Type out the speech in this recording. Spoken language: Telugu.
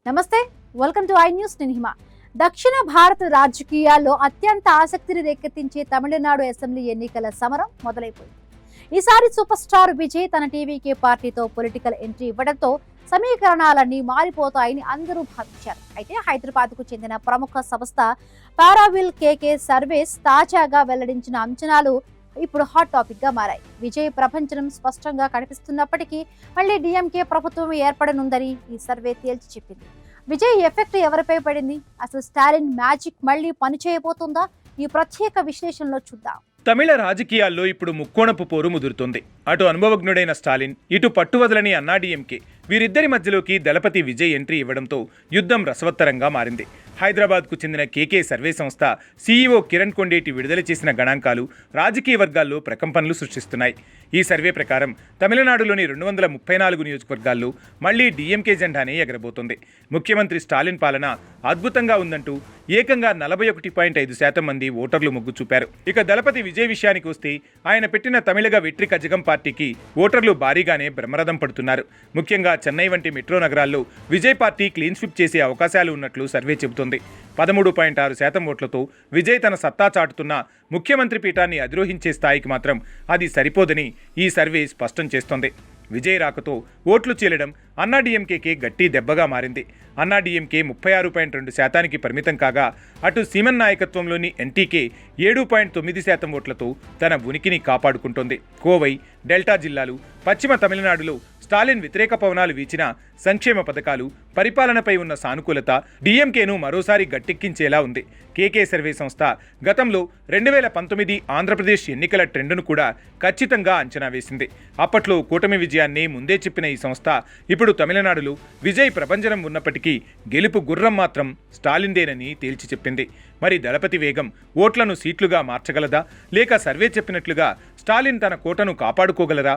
నమస్తే, వెల్కమ్ టు ఐ న్యూస్. నేను హిమ. దక్షిణ భారత రాజకీయాల్లో అత్యంత ఆసక్తిని రేకెత్తించే తమిళనాడు అసెంబ్లీ ఎన్నికల సమరం మొదలైపోయింది. ఈసారి సూపర్ స్టార్ విజయ్ తన టీవీకే పార్టీతో పొలిటికల్ ఎంట్రీ ఇవ్వడంతో సమీకరణాలన్నీ మారిపోతాయని అందరూ భావించారు. అయితే హైదరాబాద్కు చెందిన ప్రముఖ సంస్థ పారావిల్ కేకే సర్వీస్ తాజాగా వెల్లడించిన అంచనాలు ఇప్పుడు హాట్ టాపిక్ గా మారాయి. విజయ్ ప్రపంచం స్పష్టంగా కనిపిస్తున్నప్పటికీ మళ్ళీ డిఎంకే ప్రభుత్వం ఏర్పడనుందని ఈ సర్వే తేల్చి చెప్పింది. విజయ్ ఎఫెక్ట్ ఎవరిపై పడింది? అసలు స్టాలిన్ మ్యాజిక్ మళ్ళీ పనిచేయబోతుందా? ఈ ప్రత్యేక విశ్లేషణలో చూద్దాం. తమిళ రాజకీయాల్లో ఇప్పుడు ముక్కోణపు పోరు ముదురుతోంది. అటు అనుభవజ్ఞుడైన స్టాలిన్, ఇటు పట్టువదలని అన్నాడీఎంకే, వీరిద్దరి మధ్యలోకి దళపతి విజయ్ ఎంట్రీ ఇవ్వడంతో యుద్ధం రసవత్తరంగా మారింది. హైదరాబాద్కు చెందిన కేకే సర్వే సంస్థ సీఈఓ కిరణ్ కొండేటి విడుదల చేసిన గణాంకాలు రాజకీయ వర్గాల్లో ప్రకంపనలు సృష్టిస్తున్నాయి. ఈ సర్వే ప్రకారం తమిళనాడులోని 234 నియోజకవర్గాల్లో మళ్లీ డీఎంకే జెండానే ఎగరబోతోంది. ముఖ్యమంత్రి స్టాలిన్ పాలన అద్భుతంగా ఉందంటూ ఏకంగా 41.5% మంది ఓటర్లు మొగ్గు చూపారు. ఇక దళపతి విజయ్ విషయానికి వస్తే ఆయన పెట్టిన తమిళగ వెట్రి కజగం పార్టీకి ఓటర్లు భారీగానే బ్రహ్మరథం పడుతున్నారు. ముఖ్యంగా చెన్నై వంటి మెట్రో నగరాల్లో విజయ్ పార్టీ క్లీన్ స్వీప్ చేసే అవకాశాలు ఉన్నట్లు సర్వే చెబుతోంది. 13.6% ఓట్లతో విజయ్ తన సత్తా చాటుతున్న ముఖ్యమంత్రి పీఠాన్ని అధిరోహించే స్థాయికి మాత్రం అది సరిపోదని ఈ సర్వే స్పష్టం చేస్తోంది. విజయ్ రాకతో ఓట్లు చీలడం అన్నాడీఎంకేకి గట్టి దెబ్బగా మారింది. అన్నాడీఎంకే 36.2% పరిమితం కాగా, అటు సీమన్ నాయకత్వంలోని ఎన్టీకే 7.9% ఓట్లతో తన ఉనికిని కాపాడుకుంటోంది. కోవై, డెల్టా జిల్లాలు, పశ్చిమ తమిళనాడులో స్టాలిన్ వ్యతిరేక పవనాలు వీచిన సంక్షేమ పథకాలు, పరిపాలనపై ఉన్న సానుకూలత డీఎంకేను మరోసారి గట్టెక్కించేలా ఉంది. కేకే సర్వే సంస్థ గతంలో 2019 ఆంధ్రప్రదేశ్ ఎన్నికల ట్రెండును కూడా ఖచ్చితంగా అంచనా వేసింది. అప్పట్లో కూటమి విజయాన్ని ముందే చెప్పిన ఈ సంస్థ ఇప్పుడు తమిళనాడులో విజయ్ ప్రభంజనం ఉన్నప్పటికీ గెలుపు గుర్రం మాత్రం స్టాలిన్దేనని తేల్చి చెప్పింది. మరి దళపతి వేగం ఓట్లను సీట్లుగా మార్చగలదా, లేక సర్వే చెప్పినట్లుగా స్టాలిన్ తన కోటను కాపాడుకోగలరా?